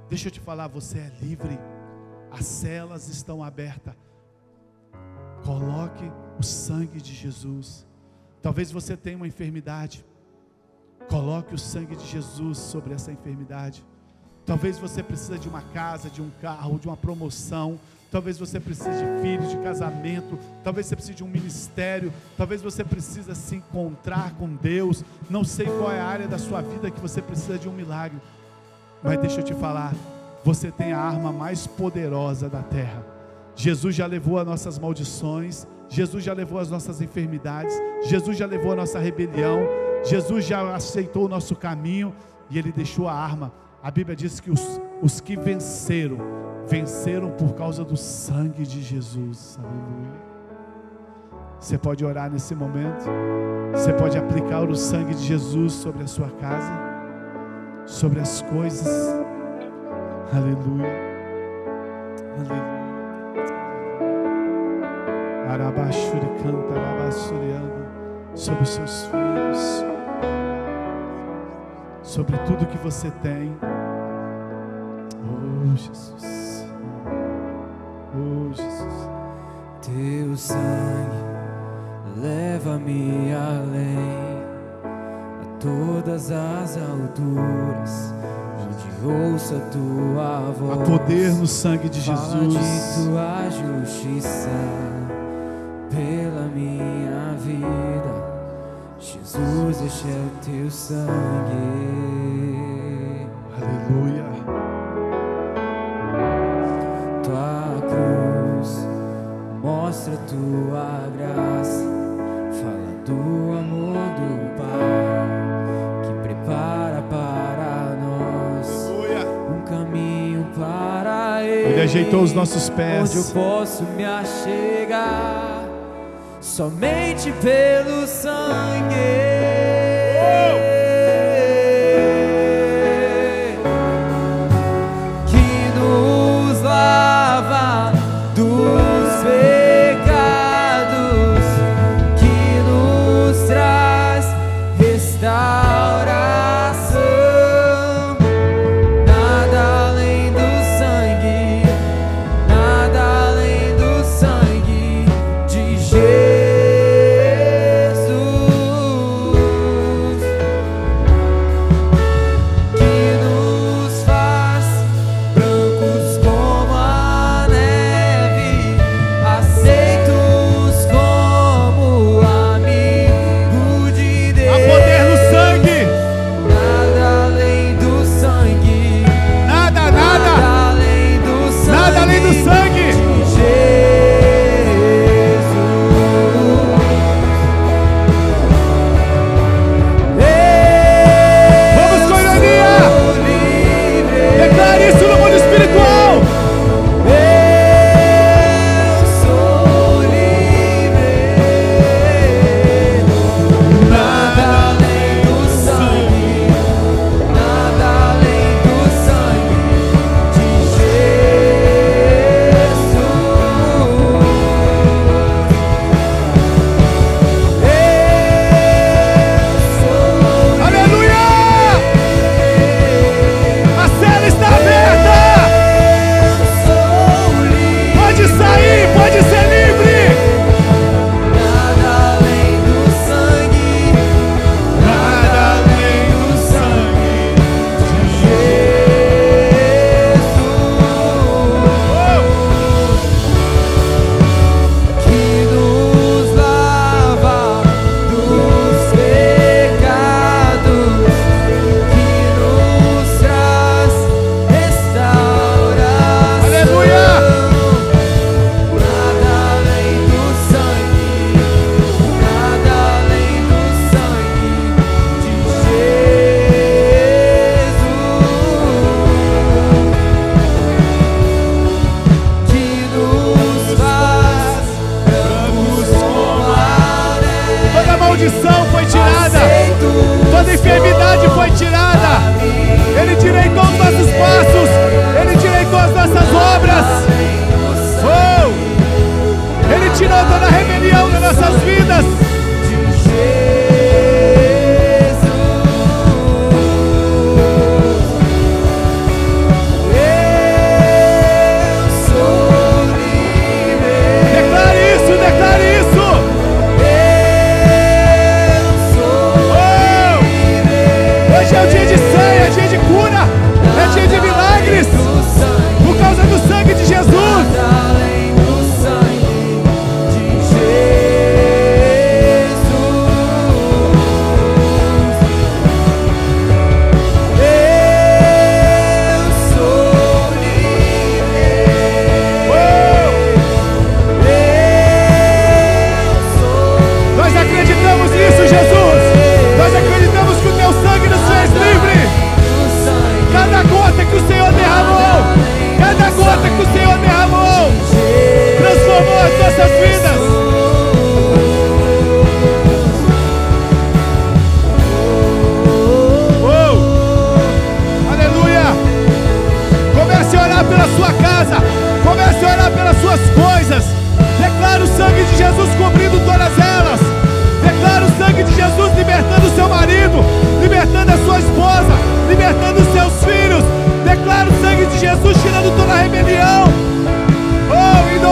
Deixa eu te falar, você é livre. As celas estão abertas. Coloque o sangue de Jesus. Talvez você tenha uma enfermidade. Coloque o sangue de Jesus sobre essa enfermidade. Talvez você precise de uma casa, de um carro, de uma promoção. Talvez você precise de filhos, de casamento. Talvez você precise de um ministério. Talvez você precise se encontrar com Deus. Não sei qual é a área da sua vida que você precisa de um milagre. Mas deixa eu te falar, você tem a arma mais poderosa da terra. Jesus já levou as nossas maldições. Jesus já levou as nossas enfermidades. Jesus já levou a nossa rebelião. Jesus já aceitou o nosso caminho. E Ele deixou a arma. A Bíblia diz que os que venceram por causa do sangue de Jesus. Aleluia. Você pode orar nesse momento. Você pode aplicar o sangue de Jesus sobre a sua casa, sobre as coisas. Aleluia. Aleluia. Arabaxuri canta, arabaxuriando sobre os seus filhos, sobre tudo que você tem. Oh Jesus, oh Jesus. Teu sangue leva-me além, a todas as alturas, onde ouço a tua voz. Há poder no sangue de Jesus. Fala de tua justiça pela minha vida. Jesus, este é o teu sangue. Aleluia. Tua cruz mostra tua graça, fala do amor do Pai, que prepara para nós um caminho para Ele ajeitou os nossos pés, onde eu posso me achegar somente pelo sangue. Hoje é o dia de ceia, é dia de cura, é dia de milagre.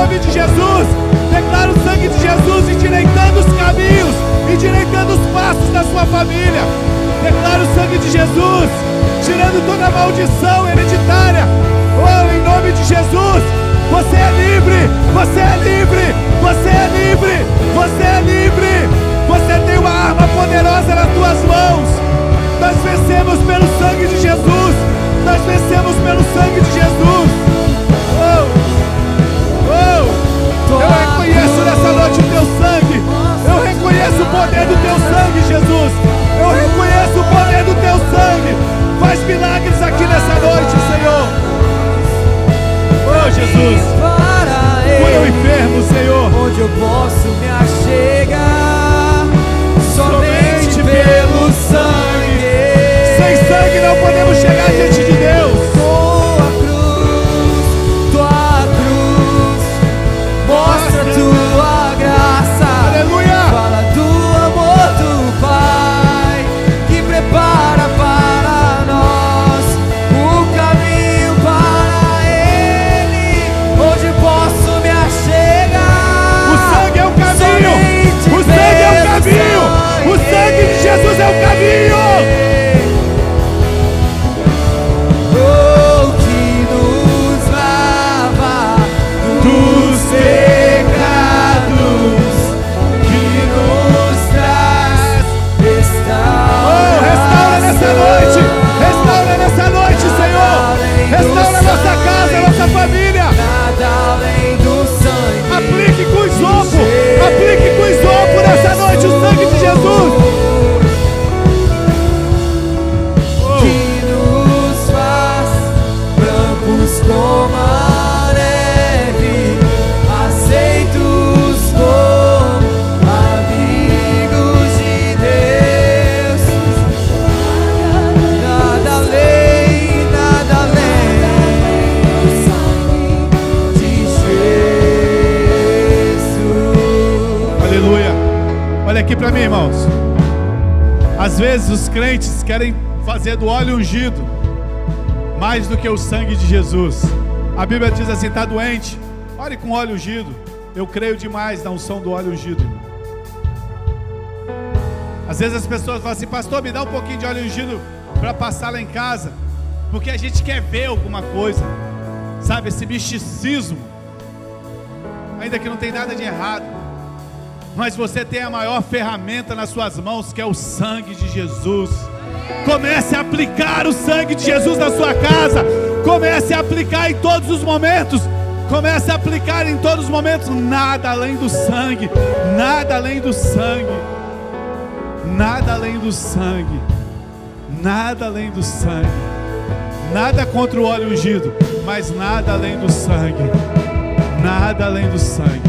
nome de Jesus. Declaro o sangue de Jesus endireitando os caminhos, endireitando os passos da sua família. Declaro o sangue de Jesus tirando toda a maldição hereditária. Oh, em nome de Jesus, você é livre, você é livre, você é livre, você é livre. Você tem uma arma poderosa nas tuas mãos. Nós vencemos pelo sangue de Jesus. Nós vencemos pelo sangue de Jesus. Oh, oh. Eu reconheço nessa noite o teu sangue. Eu reconheço o poder do teu sangue, Jesus. Eu reconheço o poder do teu sangue. Faz milagres aqui nessa noite, Senhor. Oh, Jesus. Cura o enfermo, Senhor. Onde eu posso me achegar somente pelo sangue. Sem sangue não podemos chegar diante de Deus. Tua cruz mostra tua graça. Aleluia. Fala do amor do Pai que prepara para nós o caminho para Ele. Onde posso me achegar? O sangue é o caminho. O sangue é o caminho. O sangue de Jesus é o caminho. Oh, que nos lava dos pecados, que nos traz restauração. Oh, restaura nessa noite. Restaura nessa noite, Senhor. Restaura nossa casa, nossa família. Nada além do sangue. Aplique com isopo. Aplique com isopo nessa noite o sangue de Jesus. Como a neve, aceitos como amigos de Deus. Nada além do sangue de Jesus. Aleluia. Olha aqui para mim, irmãos. Às vezes os crentes querem fazer do óleo ungido mais do que o sangue de Jesus. A Bíblia diz assim: está doente, ore com óleo ungido. Eu creio demais na unção do óleo ungido. Às vezes as pessoas falam assim: pastor, me dá um pouquinho de óleo ungido para passar lá em casa, porque a gente quer ver alguma coisa, sabe, esse misticismo, ainda que não tem nada de errado, mas você tem a maior ferramenta nas suas mãos, que é o sangue de Jesus. Comece a aplicar o sangue de Jesus na sua casa. Comece a aplicar em todos os momentos. Comece a aplicar em todos os momentos. Nada além do sangue. Nada além do sangue. Nada além do sangue. Nada além do sangue. Nada contra o óleo ungido, mas nada além do sangue. Nada além do sangue.